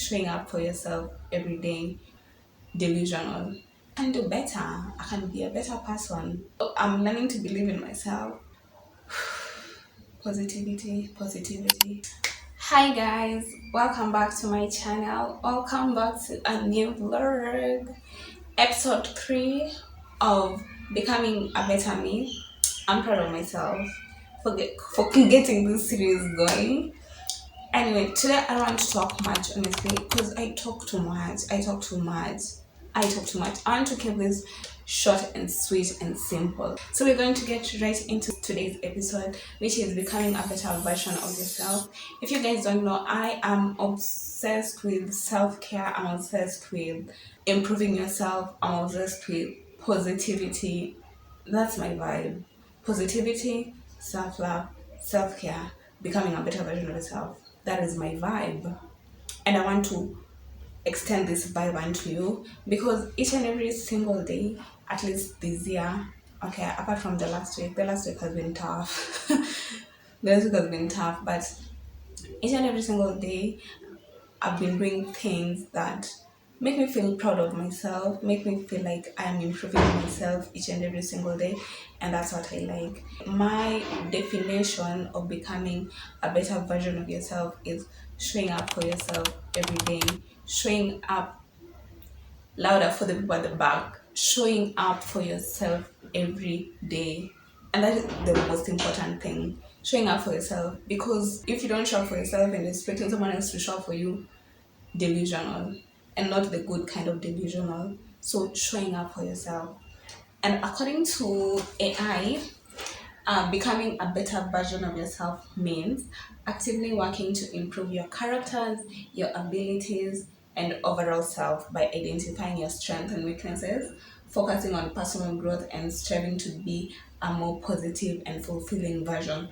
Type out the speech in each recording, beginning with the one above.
showing up for yourself every day, delusional. I can do better. I can be a better person. I'm learning to believe in myself. Positivity, positivity. Hi guys, welcome back to my channel. Welcome back to a new vlog. Episode 3 of Becoming a Better Me. I'm proud of myself for getting this series going. Anyway, today I don't want to talk much, honestly, because I talk too much. I talk too much. I want to keep this short and sweet and simple. So we're going to get right into today's episode, which is becoming a better version of yourself. If you guys don't know, I am obsessed with self-care. I'm obsessed with improving yourself. I'm obsessed with positivity. That's my vibe. Positivity, self-love, self-care, becoming a better version of yourself. That is my vibe. And I want to extend this vibe onto you because each and every single day, at least this year, okay, apart from the last week has been tough. The last week has been tough, but each and every single day, I've been doing things that make me feel proud of myself, make me feel like I'm improving myself each and every single day, and that's what I like. My definition of becoming a better version of yourself is showing up for yourself every day, showing up louder for the people at the back, showing up for yourself every day. And that is the most important thing. Showing up for yourself. Because if you don't show up for yourself and expecting someone else to show up for you, delusional, and not the good kind of delusional. So showing up for yourself. And according to AI, becoming a better version of yourself means actively working to improve your characters, your abilities, and overall self by identifying your strengths and weaknesses, focusing on personal growth, and striving to be a more positive and fulfilling version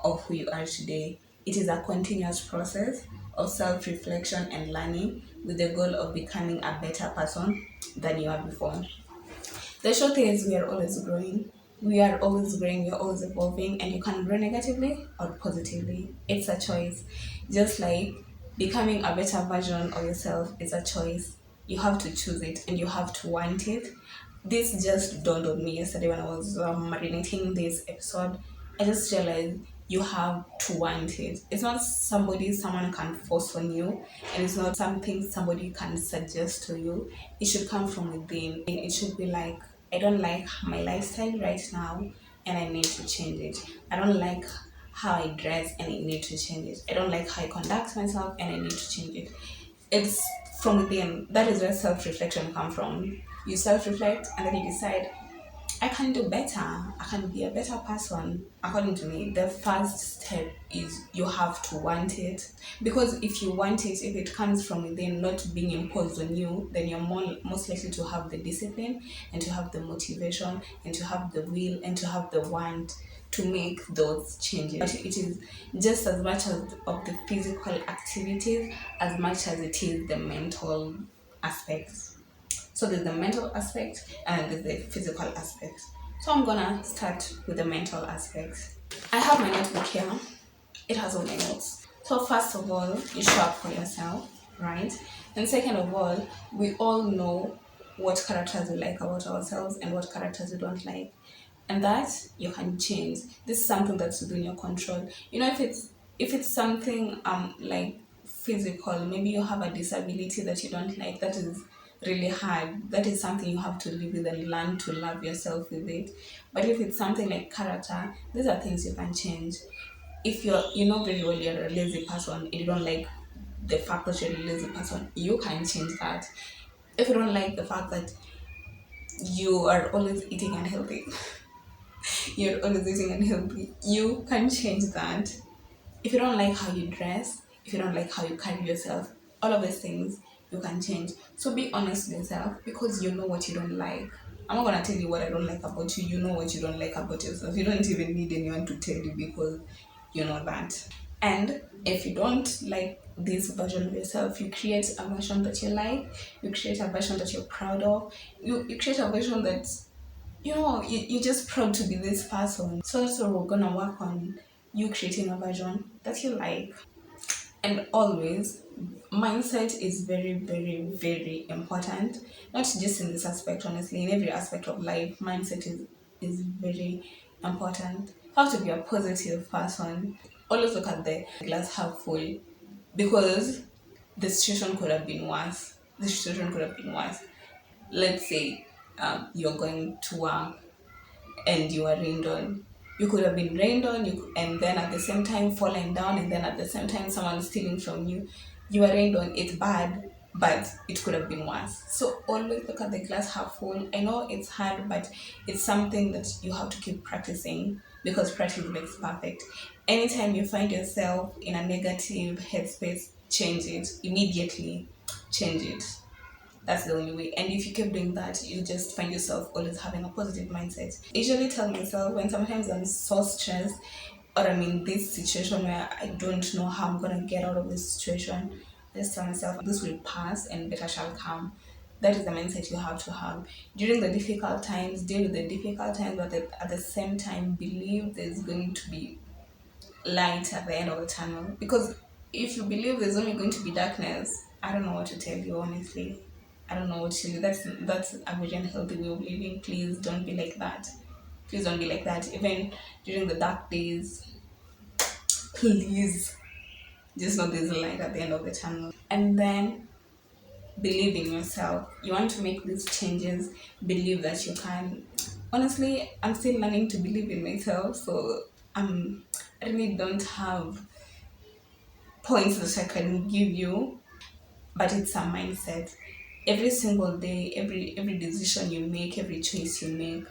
of who you are today. It is a continuous process of self reflection and learning with the goal of becoming a better person than you were before. The truth is, we are always growing. We are always growing, we are always evolving, and you can grow negatively or positively. It's a choice. Just like becoming a better version of yourself is a choice. You have to choose it and you have to want it. This just dawned on me yesterday when I was marinating this episode. I just realized you have to want it. It's not somebody someone can force on you, and it's not something somebody can suggest to you. It should come from within. It should be like, I don't like my lifestyle right now and I need to change it. I don't like how I dress and I need to change it. I don't like how I conduct myself and I need to change it. It's from within. That is where self-reflection comes from. You self-reflect and then you decide, I can do better. I can be a better person. According to me, the first step is you have to want it. Because if you want it, if it comes from within, not being imposed on you, then you're most likely to have the discipline and to have the motivation and to have the will and to have the want to make those changes. But it is just as much as of the physical activities as much as it is the mental aspects. So there's the mental aspect and there's the physical aspect. So I'm gonna start with the mental aspect. I have my notebook here. It has all my notes. So first of all, you show up for yourself, right? And second of all, we all know what characters we like about ourselves and what characters we don't like. And that you can change. This is something that's within your control. You know, if it's something like physical, maybe you have a disability that you don't like, that is really hard. That is something you have to live with and learn to love yourself with it. But if it's something like character, these are things you can change. If you know very well you're a lazy person and you don't like the fact that you're a lazy person, you can change that. If you don't like the fact that you are always eating unhealthy, you're always eating unhealthy, you can change that. If you don't like how you dress, if you don't like how you carry yourself, all of these things you can change. So be honest with yourself because you know what you don't like. I'm not gonna tell you what I don't like about you. You know what you don't like about yourself. You don't even need anyone to tell you because you know that. And if you don't like this version of yourself, you create a version that you like, you create a version that you're proud of, you create a version that you're just proud to be this person. So that's what we're gonna work on, you creating a version that you like. And always, mindset is very, very, very important. Not just in this aspect, honestly, in every aspect of life, mindset is very important. You have to be a positive person. Always look at the glass half full, because the situation could have been worse. The situation could have been worse. Let's say you're going to work and you are rained on. You could have been rained on, and then at the same time falling down, and then at the same time someone stealing from you. You are rained on. It's bad, but it could have been worse. So always look at the glass half full. I know it's hard, but it's something that you have to keep practicing, because practice makes perfect. Anytime you find yourself in a negative headspace, change it immediately. Change it. That's the only way. And if you keep doing that, you just find yourself always having a positive mindset. I usually tell myself, when sometimes I'm so stressed, or I'm in this situation where I don't know how I'm gonna get out of this situation, I just tell myself this will pass and better shall come. That is the mindset you have to have. During the difficult times, deal with the difficult times, but at the same time, believe there's going to be light at the end of the tunnel. Because if you believe there's only going to be darkness, I don't know what to tell you, honestly. I don't know what to do. That's a very unhealthy way of living. Please don't be like that. Please don't be like that. Even during the dark days, please just know there's a light at the end of the tunnel. And then believe in yourself. You want to make these changes, believe that you can. Honestly, I'm still learning to believe in myself, so I really don't have points that I can give you, but it's a mindset. Every single day, every decision you make, every choice you make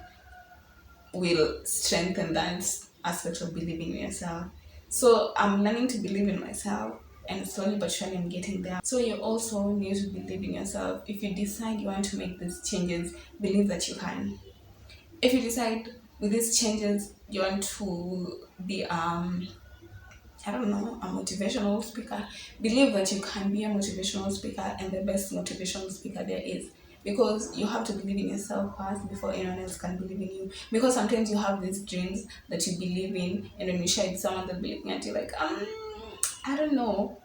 will strengthen that aspect of believing in yourself. So I'm learning to believe in myself, and slowly but surely I'm getting there. So you also need to believe in yourself. If you decide you want to make these changes, believe that you can. If you decide with these changes you want to be I don't know, a motivational speaker. Believe that you can be a motivational speaker, and the best motivational speaker there is. Because you have to believe in yourself first before anyone else can believe in you. Because sometimes you have these dreams that you believe in, and when you share it with someone, they'll be looking at you like, I don't know.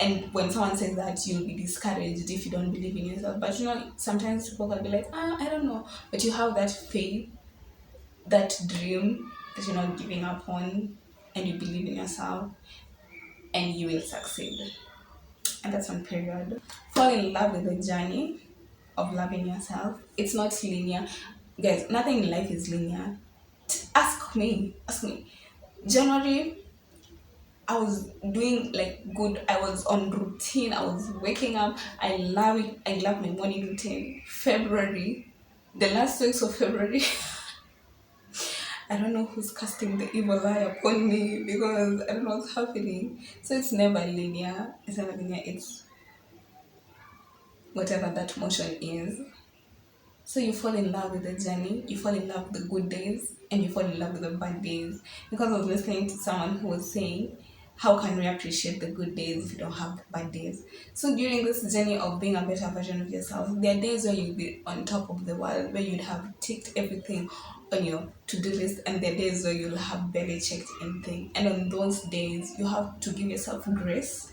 And when someone says that, you'll be discouraged if you don't believe in yourself. But sometimes people can be like, I don't know. But you have that faith, that dream that you're not giving up on, and you believe in yourself, and you will succeed. And that's one period. Fall in love with the journey of loving yourself. It's not linear. Guys, nothing in life is linear. Ask me. Ask me. January, I was doing like good. I was on routine. I was waking up. I love it. I love my morning routine. February, the last weeks of February, I don't know who's casting the evil eye upon me, because I don't know what's happening. So it's never linear. It's never linear. It's whatever that motion is. So you fall in love with the journey, you fall in love with the good days, and you fall in love with the bad days. Because I was listening to someone who was saying, how can we appreciate the good days if you don't have the bad days? So during this journey of being a better version of yourself, there are days where you'll be on top of the world, where you'd have ticked everything on your to-do list, and there are days where you'll have barely checked anything. And on those days, you have to give yourself grace.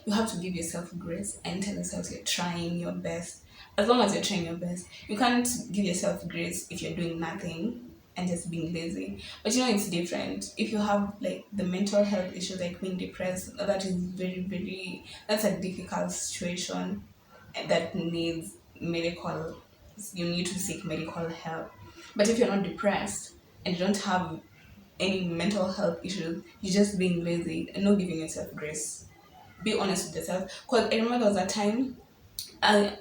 You have to give yourself grace and tell yourself you're trying your best. As long as you're trying your best, you can't give yourself grace if you're doing nothing and just being lazy. But it's different. If you have like the mental health issue, like being depressed, that is very, very, that's a difficult situation that needs medical, you need to seek medical help. But if you're not depressed and you don't have any mental health issues, you're just being lazy and not giving yourself grace. Be honest with yourself. Because I remember there was a time I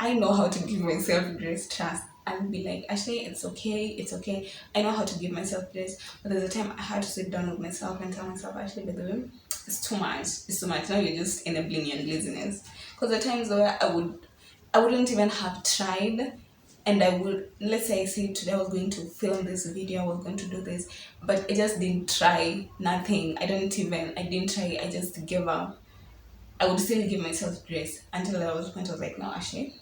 I know how to give myself grace, trust, and be like, actually, it's okay, it's okay. I know how to give myself grace. But there's a time I had to sit down with myself and tell myself, actually, by the way, it's too much. It's too much. Now you're just enabling your laziness. Because the times where I wouldn't even have tried, and I would, let's say I said today I was going to film this video, I was going to do this, but I just didn't try, nothing. I didn't try, I just gave up. I would still give myself grace until there was a point I was like, no, actually,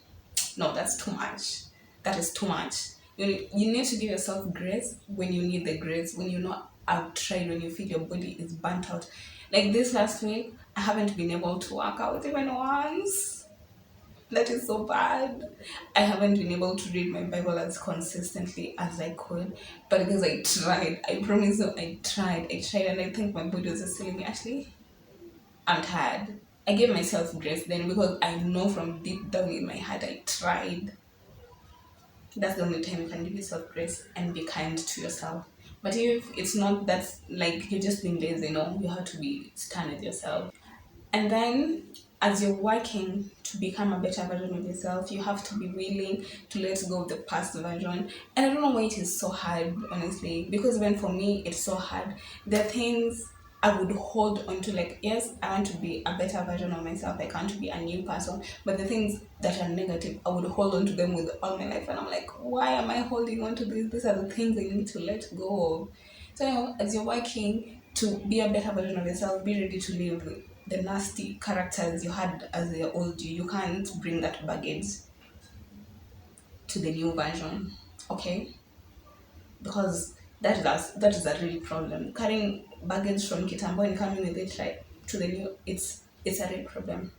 no, that's too much. That is too much. You need to give yourself grace when you need the grace, when you're not tried when you feel your body is burnt out. Like this last week, I haven't been able to work out even once. That is so bad. I haven't been able to read my Bible as consistently as I could, but because I tried, I promise you, I tried, and I think my body was just telling me, actually, I'm tired. I gave myself grace then because I know from deep down in my heart I tried. That's the only time you can give yourself grace and be kind to yourself. But if it's not, that's like you're just being lazy, you have to be stern with yourself. And then, as you're working to become a better version of yourself, you have to be willing to let go of the past version. And I don't know why it is so hard, honestly, because even for me, it's so hard. The things I would hold on to, like, yes, I want to be a better version of myself, I want to be a new person, but the things that are negative, I would hold on to them with all my life. And I'm like, why am I holding on to this? These are the things I need to let go of. So, as you're working to be a better version of yourself, be ready to live the nasty characters you had as the old you. You can't bring that baggage to the new version, okay? Because that is a real problem. Carrying baggage from Kitambo and coming with it right to the new, it's a real problem.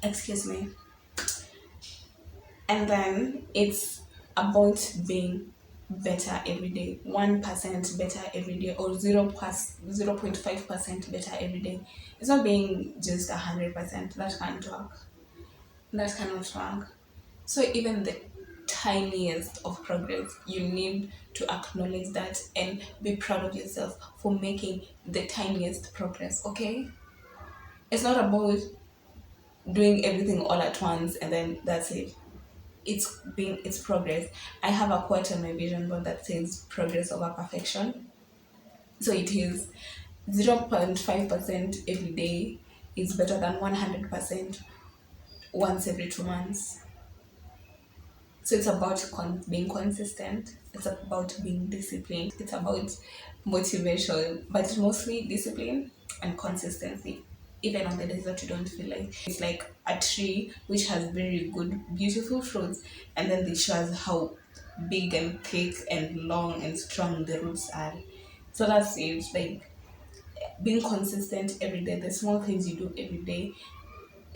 Excuse me. And then it's about being better every day, 1% better every day, or 0.5% better every day. It's not being just 100%. That can't work. That cannot work. So even the tiniest of progress, you need to acknowledge that and be proud of yourself for making the tiniest progress. Okay, it's not about doing everything all at once and then that's it. It's progress. I have a quote on my vision board that says progress over perfection. So it is 0.5% every day is better than 100% once every 2 months. So it's about being consistent. It's about being disciplined. It's about motivation, but it's mostly discipline and consistency. Even on the days that you don't feel like it's like a tree which has very good, beautiful fruits, and then it shows how big and thick and long and strong the roots are. So that's it. Like being consistent every day, the small things you do every day,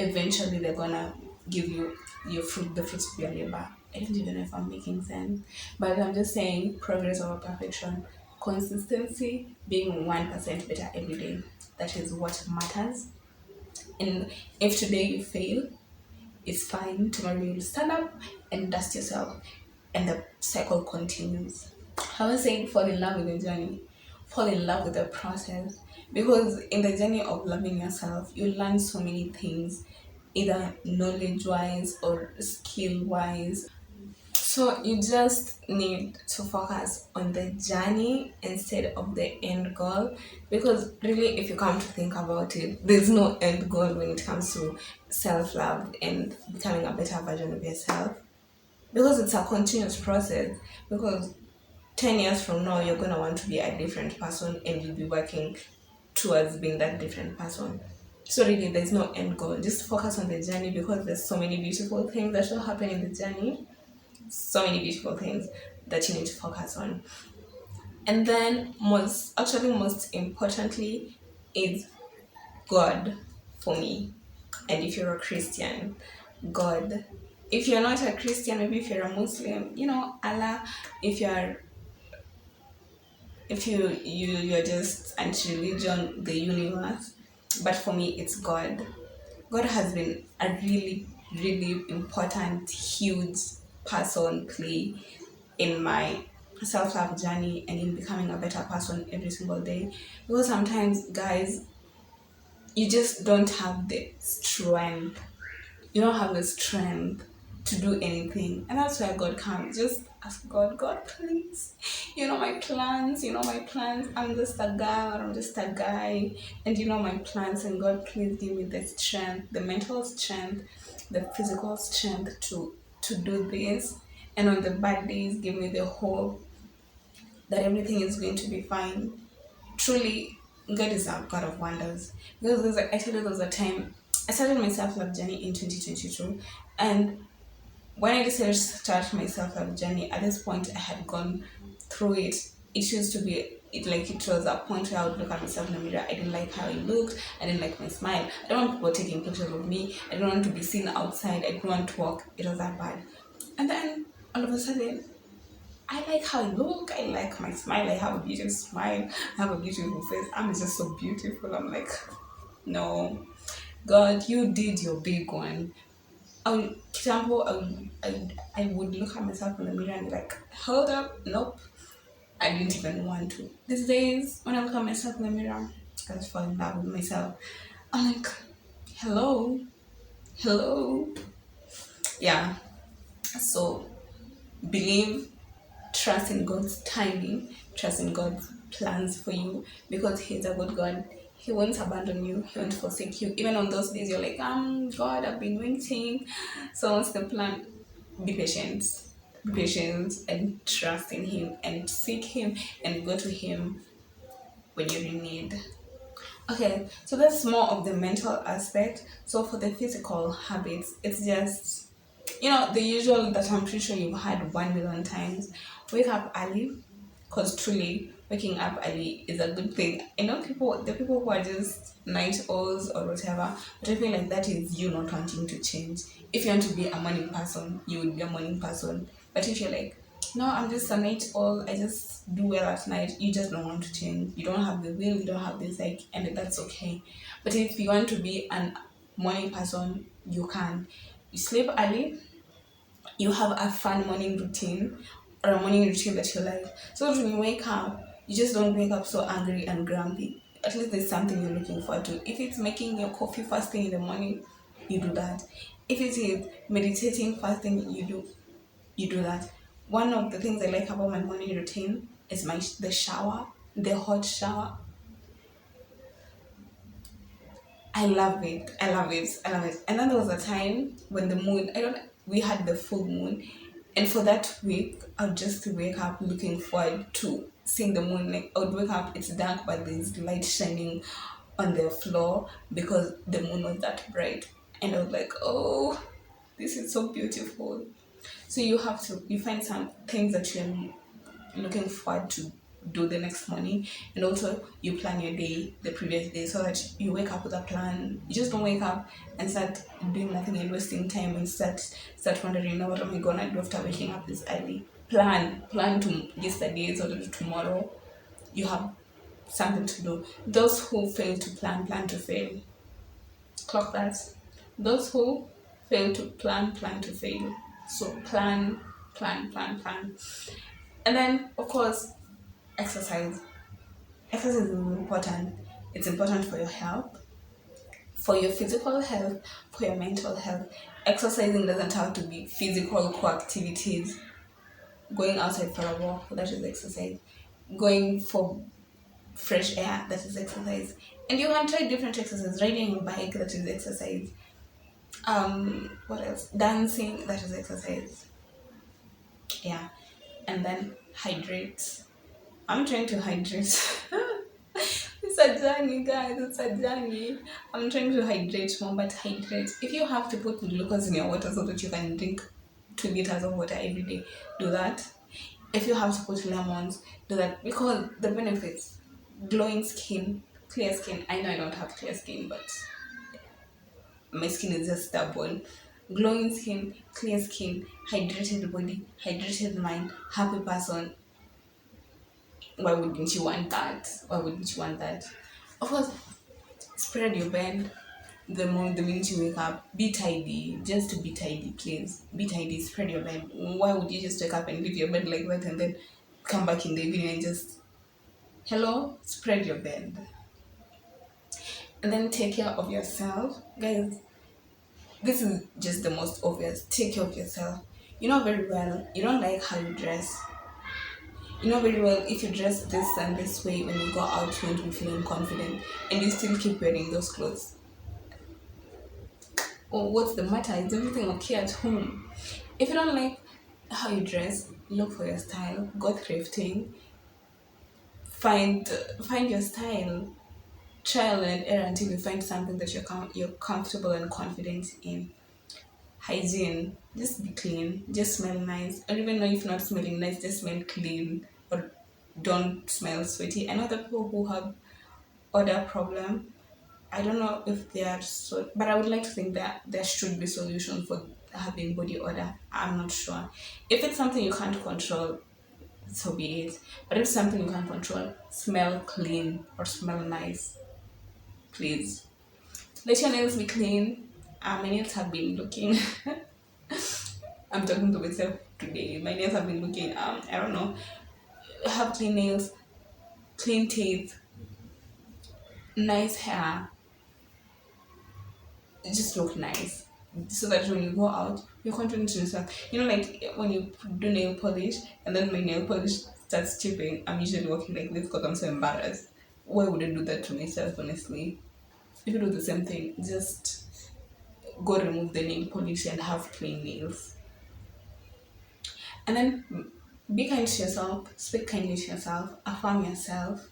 eventually they're gonna give you your fruit, the fruits of your labor. I don't even know if I'm making sense, but I'm just saying progress over perfection, consistency, being 1% better every day. That is what matters. And if today you fail, it's fine. Tomorrow you'll stand up and dust yourself, and the cycle continues. I was saying fall in love with the journey, fall in love with the process, because in the journey of loving yourself, you learn so many things, either knowledge wise or skill wise. So you just need to focus on the journey instead of the end goal, because really, if you come to think about it, there's no end goal when it comes to self love and becoming a better version of yourself, because it's a continuous process. Because 10 years from now, you're going to want to be a different person and you'll be working towards being that different person. So, really, there's no end goal. Just focus on the journey, because there's so many beautiful things that will happen in the journey. So many beautiful things that you need to focus on. And then, most importantly, is God for me. And if you're a Christian, God. If you're not a Christian, maybe if you're a Muslim, Allah. If you're just anti-religion, the universe. But for me, it's God. God has been a really, really important, huge person play in my self-love journey and in becoming a better person every single day. Because sometimes, guys, you just don't have the strength. You don't have the strength to do anything. And that's where God comes. Just ask God, God, please. My plans. I'm just a girl, or I'm just a guy. And my plans. And God, please give me the strength, the mental strength, the physical strength to do this. And on the bad days, give me the hope that everything is going to be fine. Truly, God is a God of wonders. Because I tell you, there was a time I started my self-love journey in 2022, and when I decided to start my self-love journey, at this point I had gone through it, it used to be it like it was a point where I would look at myself in the mirror. I didn't like how I looked. I didn't like my smile. I don't want people taking pictures of me. I don't want to be seen outside. I don't want to walk. It was that bad. And then all of a sudden, I like how I look. I like my smile. I have a beautiful smile. I have a beautiful face. I'm just so beautiful. I'm like, no, God, you did your big one. Example, I would look at myself in the mirror and be like, hold up, nope. I didn't even want to. These days, when I look at myself in the mirror, I just fall in love with myself. I'm like, hello, hello. Yeah. So believe, trust in God's timing, trust in God's plans for you, because He's a good God. He won't abandon you, He won't forsake you. Even on those days you're like, God, I've been waiting. So what's the plan? Be patient. Be patient and trust in Him and seek Him and go to Him when you're in need. Okay, so that's more of the mental aspect. So for the physical habits, it's just, the usual that I'm pretty sure you've had 1 million times. Wake up early, because truly waking up early is a good thing. I know the people who are just night owls or whatever, but I feel like that is you not wanting to change. If you want to be a morning person, you would be a morning person. But if you're like, no, I'm just a night owl, I just do well at night, you just don't want to change. You don't have the will, you don't have this, and that's okay. But if you want to be a morning person, you can. You sleep early, you have a fun morning routine or a morning routine that you like. So when you wake up, you just don't wake up so angry and grumpy. At least there's something you're looking forward to. If it's making your coffee first thing in the morning, you do that. If it is meditating first thing, you do that. One of the things I like about my morning routine is the shower, the hot shower. I love it. I love it. I love it. And then there was a time when we had the full moon. And for that week, I would just wake up looking forward to seeing the moon. Like, I would wake up, it's dark, but there's light shining on the floor because the moon was that bright. And I was like, oh, this is so beautiful. So you find some things that you're looking forward to do the next morning, and also you plan your day the previous day so that you wake up with a plan. You just don't wake up and start doing nothing and wasting time and start wondering, what am I gonna do after waking up this early. Plan to yesterday so that tomorrow you have something to do. Those who fail to plan to fail. Clock that. Those who fail to plan to fail. So plan. And then, of course, exercise. Exercise is important. It's important for your health, for your physical health, for your mental health. Exercising doesn't have to be physical core activities. Going outside for a walk, that is exercise. Going for fresh air, that is exercise. And you can try different exercises. Riding a bike, that is exercise. What else? Dancing, that is exercise. Yeah. And then hydrate. I'm trying to hydrate. It's a journey, guys. It's a journey. I'm trying to hydrate more, but hydrate. If you have to put glucose in your water so that you can drink 2 liters of water every day, do that. If you have to put lemons, do that, because the benefits: glowing skin, clear skin. I know I don't have clear skin, but my skin is just stubborn. Glowing skin, clear skin, hydrated body, hydrated mind, happy person. Why wouldn't you want that? Why wouldn't you want that? Of course, spread your bed the minute you wake up. Be tidy. Just to be tidy, please. Be tidy, spread your bed. Why would you just wake up and leave your bed like that and then come back in the evening and just, hello? Spread your bed. And then take care of yourself. Guys, this is just the most obvious. Take care of yourself. You know very well, you don't like how you dress. You know very well, if you dress this and this way, when you go out, you won't be feeling confident, and you still keep wearing those clothes. Oh, what's the matter? Is everything okay at home? If you don't like how you dress, look for your style. Go thrifting. Find your style. Trial and error until you find something that you're comfortable and confident in. Hygiene. Just be clean. Just smell nice. Or even though if you're not smelling nice, just smell clean. or don't smell sweaty. I know the people who have odor problem. I don't know if they are so, but I would like to think that there should be solution for having body odor. I'm not sure. If it's something you can't control, so be it. But if it's something you can control, smell clean or smell nice, please. Let your nails be clean. My nails have been looking. I'm talking to myself today. My nails have been looking. I don't know. Have clean nails, clean teeth, nice hair. Just look nice, so that when you go out, you're confident in yourself. You know, like when you do nail polish, and then my nail polish starts chipping. I'm usually walking like this because I'm so embarrassed. Why would I do that to myself? Honestly, if you do the same thing, just go remove the nail polish and have clean nails. And then be kind to yourself, speak kindly to yourself, affirm yourself.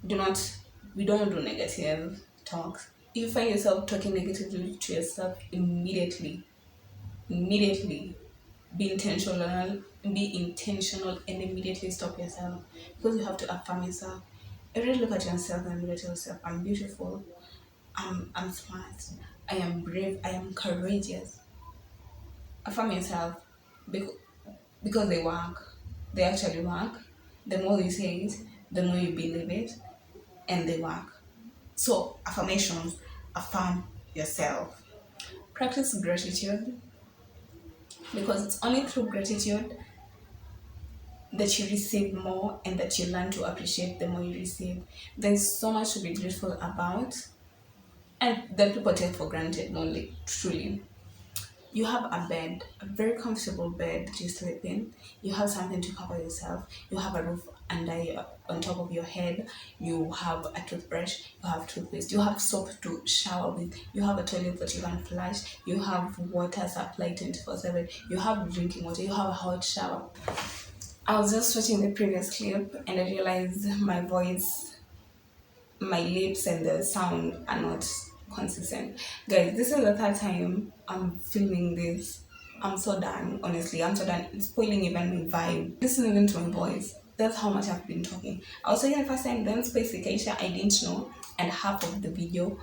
Do not, we don't do negative talks. If you find yourself talking negatively to yourself, immediately be intentional and immediately stop yourself, because you have to affirm yourself. Every look at yourself and look at yourself, I'm beautiful, I'm smart, I am brave, I am courageous. Affirm yourself, because they work. They actually work. The more you say it, the more you believe it, and they work. So affirmations, affirm yourself. Practice gratitude, because it's only through gratitude that you receive more and that you learn to appreciate the more you receive. There's so much to be grateful about, and that people take for granted. No, like truly, you have a bed, a very comfortable bed that you sleep in. You have something to cover yourself. You have a roof on top of your head. You have a toothbrush. You have toothpaste. You have soap to shower with. You have a toilet that you can flush. You have water supply 24/7. You have drinking water. You have a hot shower. I was just watching the previous clip and I realized my voice, my lips, and the sound are not consistent. Guys, this is the third time I'm filming this. I'm so done, honestly. I'm so done. It's spoiling even my vibe. Listen even to my voice. That's how much I've been talking. I was talking the first time, then Space Acacia, I didn't know, and half of the video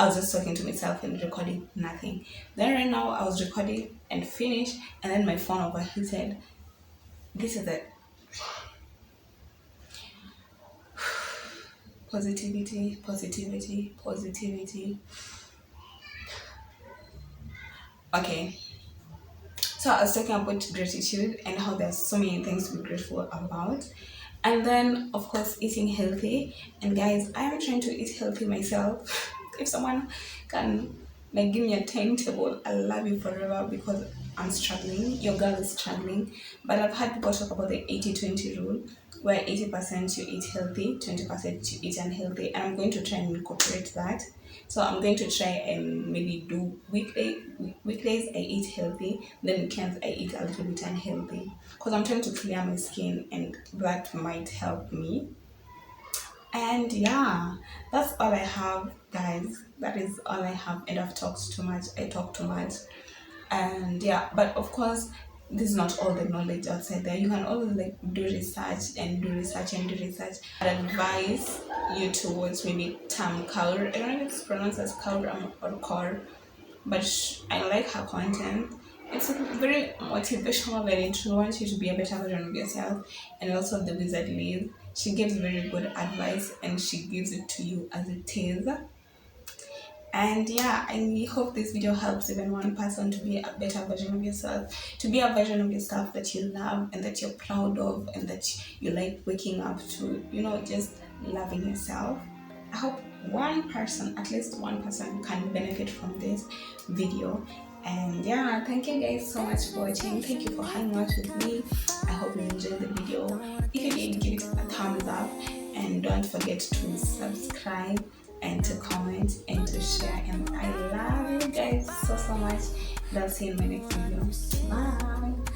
I was just talking to myself and recording nothing. Then right now I was recording and finished, and then my phone overheated. This is it. Positivity, positivity, positivity. Okay, so I was talking about gratitude and how there's so many things to be grateful about, and then of course eating healthy. And guys, I am trying to eat healthy myself. If someone can like give me a timetable, I love you forever, because I'm struggling. Your girl is struggling. But I've had people talk about the 80-20 rule, where 80% you eat healthy, 20% you eat unhealthy, and I'm going to try and incorporate that. So I'm going to try and maybe do weekdays I eat healthy, then weekends I eat a little bit unhealthy, because I'm trying to clear my skin, and that might help me. And yeah, that's all I have, guys. That is all I have, and I've talked too much. I talk too much. And yeah, but of course, this is not all the knowledge outside there. You can always like do research and do research and do research. I'd advise you towards maybe Tam Kaur. I don't know if it's pronounced as Kaur or Kaur, but I like her content. It's very motivational and it wants you to be a better version of yourself. And also the Wizard Liz, she gives very good advice and she gives it to you as it is. And yeah, I hope this video helps even one person to be a better version of yourself, to be a version of yourself that you love and that you're proud of and that you like waking up to, just loving yourself. I hope one person, at least one person, can benefit from this video. And yeah, thank you guys so much for watching. Thank you for hanging out with me. I hope you enjoyed the video. If you did, give it a thumbs up and don't forget to subscribe and to comment and to share. And I love you guys so much. And I'll see you in my next video. Bye.